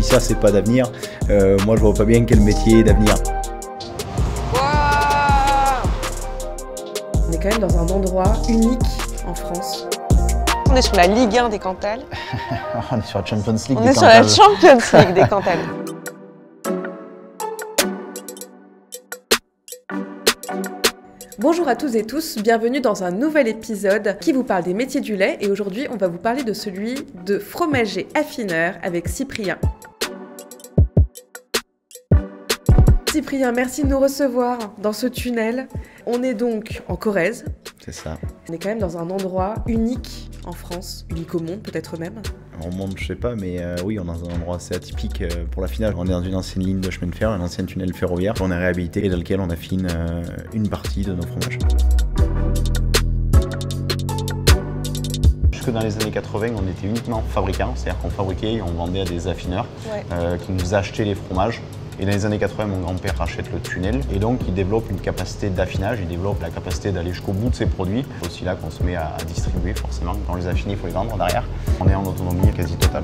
ça c'est pas d'avenir, moi je vois pas bien quel métier est d'avenir. On est quand même dans un endroit unique en France. On est sur la Ligue 1 des Cantales. On est sur la Champions League On des est sur Cantales. la Champions League des Cantales. Bonjour à tous et tous, bienvenue dans un nouvel épisode qui vous parle des métiers du lait et aujourd'hui on va vous parler de celui de fromager affineur avec Cyprien. Cyprien, merci de nous recevoir dans ce tunnel. On est donc en Corrèze. C'est ça. On est quand même dans un endroit unique en France, unique au monde peut-être même. Au monde je sais pas, mais oui on est dans un endroit assez atypique pour l'affinage. On est dans une ancienne ligne de chemin de fer, un ancien tunnel ferroviaire qu'on a réhabilité et dans lequel on affine une partie de nos fromages. Jusque dans les années 80, on était uniquement fabricant, c'est-à-dire qu'on fabriquait et on vendait à des affineurs qui nous achetaient les fromages. Et dans les années 80, mon grand-père rachète le tunnel et donc il développe une capacité d'affinage, il développe la capacité d'aller jusqu'au bout de ses produits. C'est aussi là qu'on se met à distribuer forcément. Quand on les affine, il faut les vendre derrière. On est en autonomie quasi totale.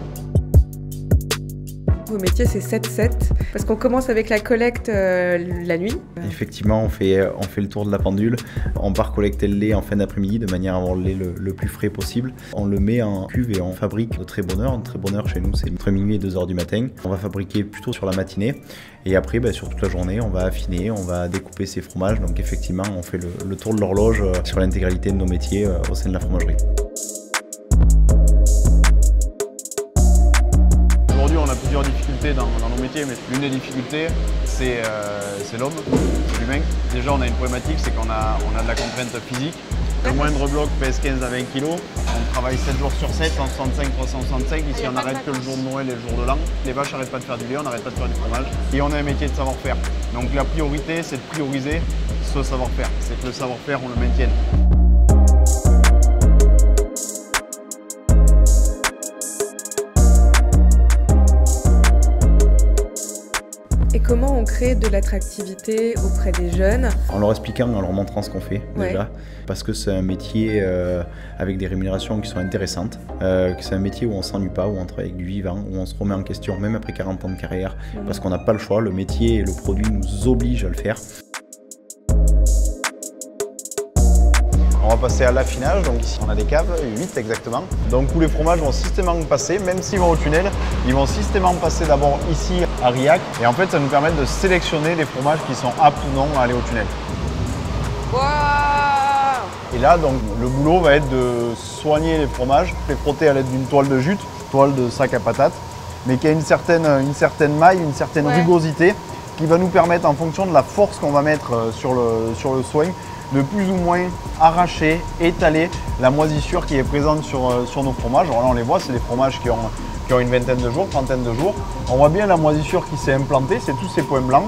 Vos métiers c'est 7-7 parce qu'on commence avec la collecte la nuit. Effectivement, on fait le tour de la pendule. On part collecter le lait en fin d'après-midi de manière à avoir le lait le plus frais possible. On le met en cuve et on fabrique de très bonne heure. Une très bonne heure chez nous, c'est entre minuit et 2h du matin. On va fabriquer plutôt sur la matinée. Et après, sur toute la journée, on va affiner, on va découper ces fromages. Donc effectivement, on fait le tour de l'horloge sur l'intégralité de nos métiers au sein de la fromagerie. Aujourd'hui, on a plusieurs difficultés dans nos métiers, mais l'une des difficultés, c'est l'homme, c'est l'humain. Déjà, on a une problématique, c'est qu'on a de la contrainte physique. Le moindre bloc pèse 15 à 20 kg. On travaille 7 jours sur 7, 165, 365. Ici, on n'arrête que le jour de Noël et le jour de l'an. Les vaches n'arrêtent pas de faire du lait, on n'arrête pas de faire du fromage. Et on a un métier de savoir-faire. Donc la priorité, c'est de prioriser ce savoir-faire. C'est que le savoir-faire, on le maintienne. Et comment on crée de l'attractivité auprès des jeunes? En leur expliquant, en leur montrant ce qu'on fait déjà, parce que c'est un métier avec des rémunérations qui sont intéressantes, que c'est un métier où on ne s'ennuie pas, où on travaille avec du vivant, où on se remet en question, même après 40 ans de carrière, parce qu'on n'a pas le choix, le métier et le produit nous obligent à le faire. On va passer à l'affinage, donc ici on a des caves, 8 exactement. Donc où les fromages vont systématiquement passer, même s'ils vont au tunnel, ils vont systématiquement passer d'abord ici à Riac. Et en fait ça nous permet de sélectionner les fromages qui sont aptes ou non à aller au tunnel. Wow. Et là donc le boulot va être de soigner les fromages, les frotter à l'aide d'une toile de jute, toile de sac à patates, mais qui a une certaine maille, une certaine rugosité, qui va nous permettre en fonction de la force qu'on va mettre sur le soin, de plus ou moins arracher, étaler la moisissure qui est présente sur nos fromages. Alors là on les voit, c'est des fromages qui ont une vingtaine de jours, trentaine de jours. On voit bien la moisissure qui s'est implantée, c'est tous ces points blancs.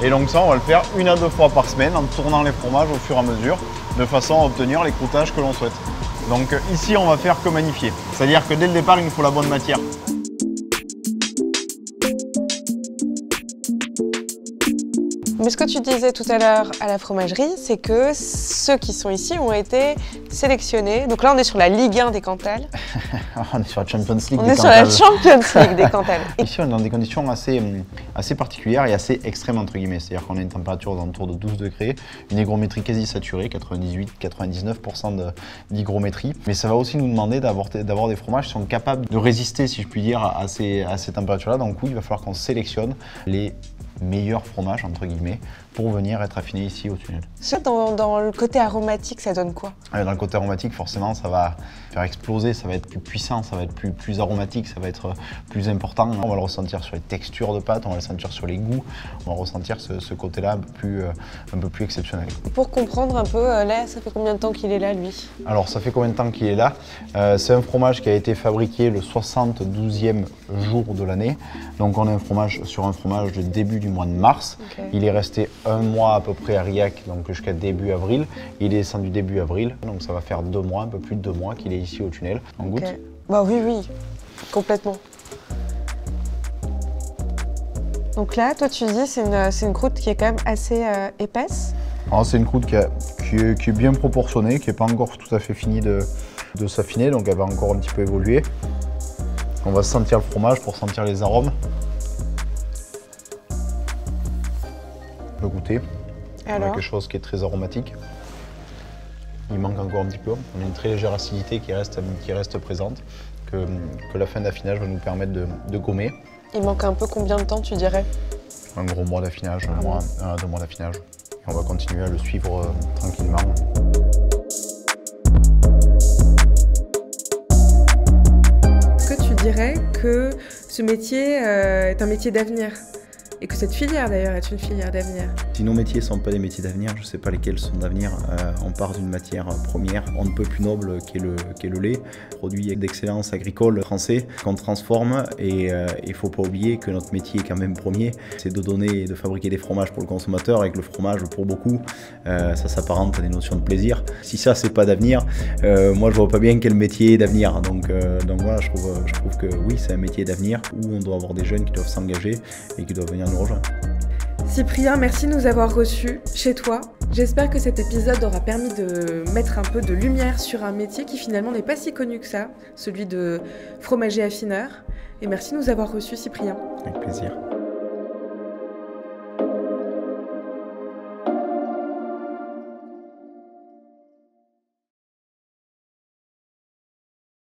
Et donc ça on va le faire 1 à 2 fois par semaine en tournant les fromages au fur et à mesure, de façon à obtenir les croûtages que l'on souhaite. Donc ici on va faire que magnifier, c'est-à-dire que dès le départ il nous faut la bonne matière. Mais ce que tu disais tout à l'heure à la fromagerie, c'est que ceux qui sont ici ont été sélectionnés. Donc là, on est sur la Ligue 1 des Cantales. On est sur la Champions League On des est sur Cantales. la Champions League des Cantales. Ici, on est dans des conditions assez particulières et assez extrêmes, entre guillemets. C'est-à-dire qu'on a une température aux alentours de 12 degrés, une hygrométrie quasi saturée, 98-99% d'hygrométrie. Mais ça va aussi nous demander d'avoir des fromages qui sont capables de résister, si je puis dire, à ces températures-là. Donc oui, il va falloir qu'on sélectionne les meilleurs fromages, entre guillemets, pour venir être affinés ici au tunnel. Dans le côté aromatique, ça donne quoi? Dans le côté aromatique, forcément, ça va faire exploser, ça va être plus puissant, ça va être plus aromatique, ça va être plus important. On va le ressentir sur les textures de pâte, on va le sentir sur les goûts, on va ressentir ce côté-là un peu plus exceptionnel. Pour comprendre un peu, là, ça fait combien de temps qu'il est là, lui? Alors, ça fait combien de temps qu'il est là? C'est un fromage qui a été fabriqué le 72e jour de l'année. Donc, on est sur un fromage de début du mois de mars. Okay. Il est resté 1 mois à peu près à Riac, donc jusqu'à début avril. Il est descendu début avril, donc ça va faire 2 mois, un peu plus de 2 mois qu'il est ici au tunnel. On goûte? Bah oui, complètement. Donc là, toi tu dis c'est une croûte qui est quand même assez épaisse. C'est une croûte qui est bien proportionnée, qui n'est pas encore tout à fait finie de s'affiner, donc elle va encore un petit peu évoluer. On va sentir le fromage pour sentir les arômes. le goûter. On a Alors quelque chose qui est très aromatique. Il manque encore un petit peu. On a une très légère acidité qui reste présente, que la fin d'affinage va nous permettre de gommer. il manque un peu combien de temps, tu dirais? Un gros mois d'affinage, un à 2 mois d'affinage. Et on va continuer à le suivre tranquillement. Est-ce que tu dirais que ce métier est un métier d'avenir? Et que cette filière d'ailleurs est une filière d'avenir? Si nos métiers ne sont pas des métiers d'avenir, je ne sais pas lesquels sont d'avenir. On part d'une matière première, on ne peut plus noble qu'est le lait, produit d'excellence agricole français qu'on transforme et il ne faut pas oublier que notre métier est quand même premier, c'est de donner et de fabriquer des fromages pour le consommateur et que le fromage pour beaucoup, ça s'apparente à des notions de plaisir. Si ça c'est pas d'avenir, moi je vois pas bien quel métier est d'avenir. Donc voilà, je trouve que oui c'est un métier d'avenir où on doit avoir des jeunes qui doivent s'engager et qui doivent venir nous rejoindre. Cyprien, merci de nous avoir reçus chez toi. J'espère que cet épisode aura permis de mettre un peu de lumière sur un métier qui finalement n'est pas si connu que ça, celui de fromager affineur. Et merci de nous avoir reçus, Cyprien. Avec plaisir.